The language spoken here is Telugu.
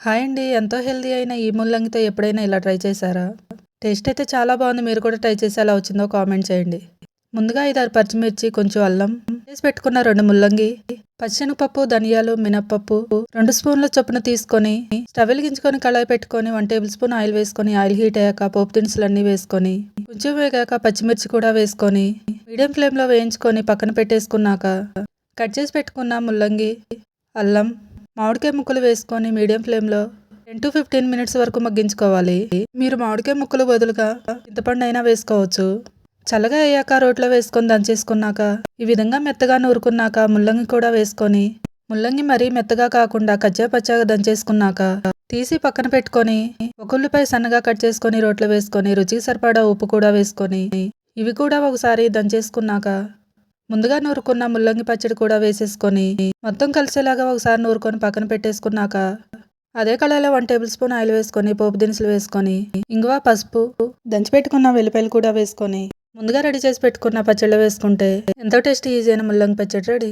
హాయ్ అండి. ఎంతో హెల్తీ అయిన ఈ ముల్లంగితో ఎప్పుడైనా ఇలా ట్రై చేశారా? టేస్ట్ అయితే చాలా బాగుంది. మీరు కూడా ట్రై చేసి ఎలా వచ్చిందో కామెంట్ చేయండి. ముందుగా 5, 6 పచ్చిమిర్చి, కొంచెం అల్లం, చేసి పెట్టుకున్న 2 ముల్లంగి, పచ్చిశనగపప్పు, ధనియాలు, మినప్పప్పు 2 స్పూన్ల చొప్పున తీసుకొని స్టవ్ వెలిగించుకొని కళాయి పెట్టుకొని 1 టేబుల్ స్పూన్ ఆయిల్ వేసుకొని ఆయిల్ హీట్ అయ్యాక పోపు దినుసులన్నీ వేసుకొని కొంచెం వేగాక పచ్చిమిర్చి కూడా వేసుకొని మీడియం ఫ్లేమ్లో వేయించుకొని పక్కన పెట్టేసుకున్నాక కట్ చేసి పెట్టుకున్న ముల్లంగి, అల్లం, మామిడికాయ ముక్కలు వేసుకొని మీడియం ఫ్లేమ్లో 10 to 15 మినిట్స్ వరకు మగ్గించుకోవాలి. మీరు మామిడికాయ ముక్కలు బదులుగా చింతపండు అయినా వేసుకోవచ్చు. చల్లగా అయ్యాక రోట్లో వేసుకొని దంచేసుకున్నాక ఈ విధంగా మెత్తగా నూరుకున్నాక ముల్లంగి కూడా వేసుకొని ముల్లంగి మరీ మెత్తగా కాకుండా కచ్చా పచ్చాగా దంచేసుకున్నాక తీసి పక్కన పెట్టుకొని ఒక ఉల్లిపాయ సన్నగా కట్ చేసుకొని రోట్లో వేసుకొని రుచికి సరిపడా ఉప్పు కూడా వేసుకొని ఇవి కూడా ఒకసారి దంచేసుకున్నాక ముందుగా నూరుకున్న ముల్లంగి పచ్చడి కూడా వేసేసుకొని మొత్తం కలిసేలాగా ఒకసారి నూరుకొని పక్కన పెట్టేసుకున్నాక అదే కళాయిలో 1 టేబుల్ స్పూన్ ఆయిల్ వేసుకొని పోపు దినుసులు వేసుకొని ఇంగువ, పసుపు, దంచి పెట్టుకున్న వెల్లిపాయలు కూడా వేసుకొని ముందుగా రెడీ చేసి పెట్టుకున్న పచ్చళ్ళు వేసుకుంటే ఎంతో టేస్టీ ఈజీ అయిన ముల్లంగి పచ్చడి రెడీ.